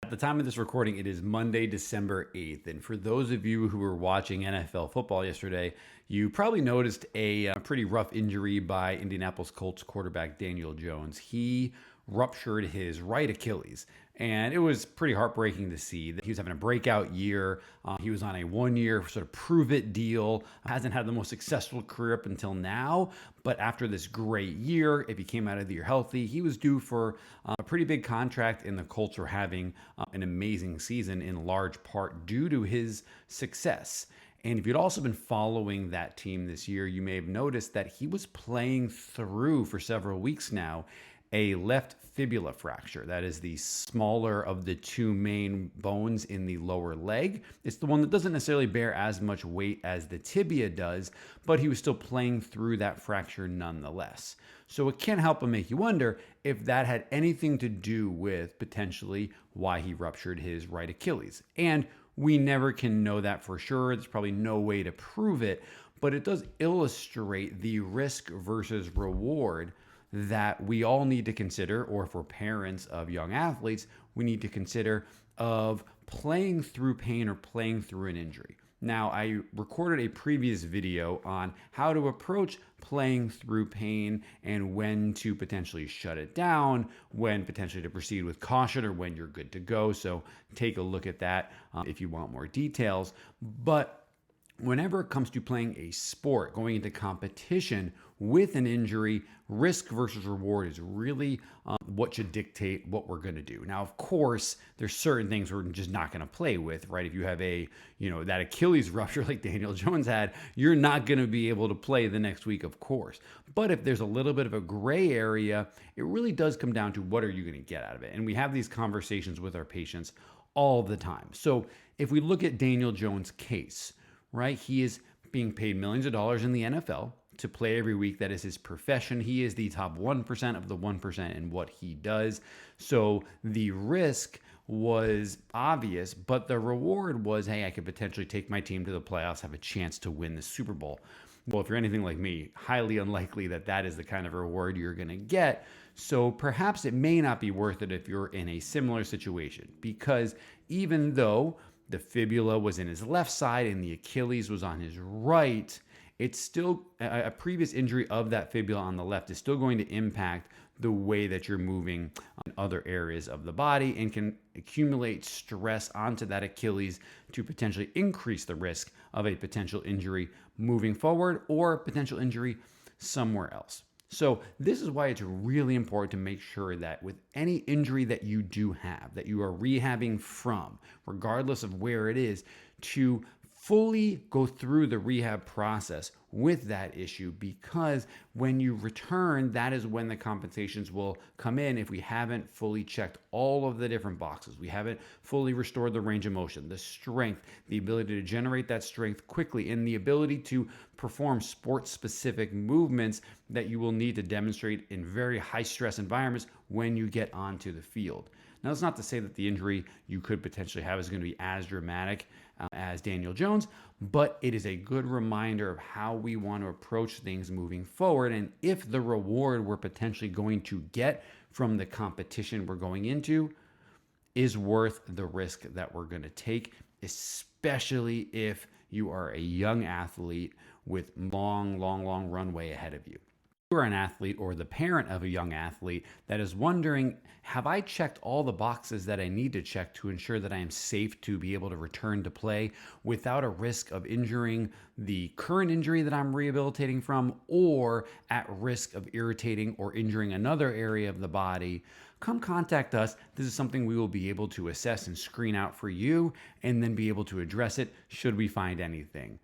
At the time of this recording, it is Monday, December 8th. And for those of you who were watching NFL football yesterday, you probably noticed a pretty rough injury by Indianapolis Colts quarterback Daniel Jones. He ruptured his right Achilles. And it was pretty heartbreaking to see that he was having a breakout year. He was on a 1-year sort of prove it deal. Hasn't had the most successful career up until now. But after this great year, if he came out of the year healthy, he was due for a pretty big contract. And the Colts were having an amazing season in large part due to his success. And if you'd also been following that team this year, you may have noticed that he was playing through for several weeks now a left fibula fracture. That is the smaller of the two main bones in the lower leg. It's the one that doesn't necessarily bear as much weight as the tibia does, but he was still playing through that fracture nonetheless. So it can't help but make you wonder if that had anything to do with potentially why he ruptured his right Achilles. And we never can know that for sure. There's probably no way to prove it, but it does illustrate the risk versus reward that we all need to consider, or if we're parents of young athletes, we need to consider of playing through pain or playing through an injury. Now, I recorded a previous video on how to approach playing through pain and when to potentially shut it down, when potentially to proceed with caution, or when you're good to go. So take a look at that if you want more details. But whenever it comes to playing a sport, going into competition with an injury, risk versus reward is really what should dictate what we're going to do. Now, of course, there's certain things we're just not going to play with, right? If you have that Achilles rupture like Daniel Jones had, you're not going to be able to play the next week, of course. But if there's a little bit of a gray area, it really does come down to what are you going to get out of it? And we have these conversations with our patients all the time. So if we look at Daniel Jones' case, right? He is being paid millions of dollars in the NFL to play every week. That is his profession. He is the top 1% of the 1% in what he does. So the risk was obvious, but the reward was, hey, I could potentially take my team to the playoffs, have a chance to win the Super Bowl. Well, if you're anything like me, highly unlikely that that is the kind of reward you're going to get. So perhaps it may not be worth it if you're in a similar situation, because even though the fibula was in his left side and the Achilles was on his right, it's still a previous injury of that fibula on the left is still going to impact the way that you're moving in other areas of the body and can accumulate stress onto that Achilles to potentially increase the risk of a potential injury moving forward or potential injury somewhere else. So this is why it's really important to make sure that with any injury that you do have, that you are rehabbing from, regardless of where it is, to fully go through the rehab process with that issue, because when you return, that is when the compensations will come in if we haven't fully checked all of the different boxes. We haven't fully restored the range of motion, the strength, the ability to generate that strength quickly, and the ability to perform sport-specific movements that you will need to demonstrate in very high-stress environments when you get onto the field. Now, that's not to say that the injury you could potentially have is going to be as dramatic as Daniel Jones, but it is a good reminder of how we want to approach things moving forward. And if the reward we're potentially going to get from the competition we're going into is worth the risk that we're going to take, especially if you are a young athlete with long runway ahead of you. You are an athlete or the parent of a young athlete that is wondering, have I checked all the boxes that I need to check to ensure that I am safe to be able to return to play without a risk of injuring the current injury that I'm rehabilitating from, or at risk of irritating or injuring another area of the body? Come contact us. This is something we will be able to assess and screen out for you and then be able to address it should we find anything.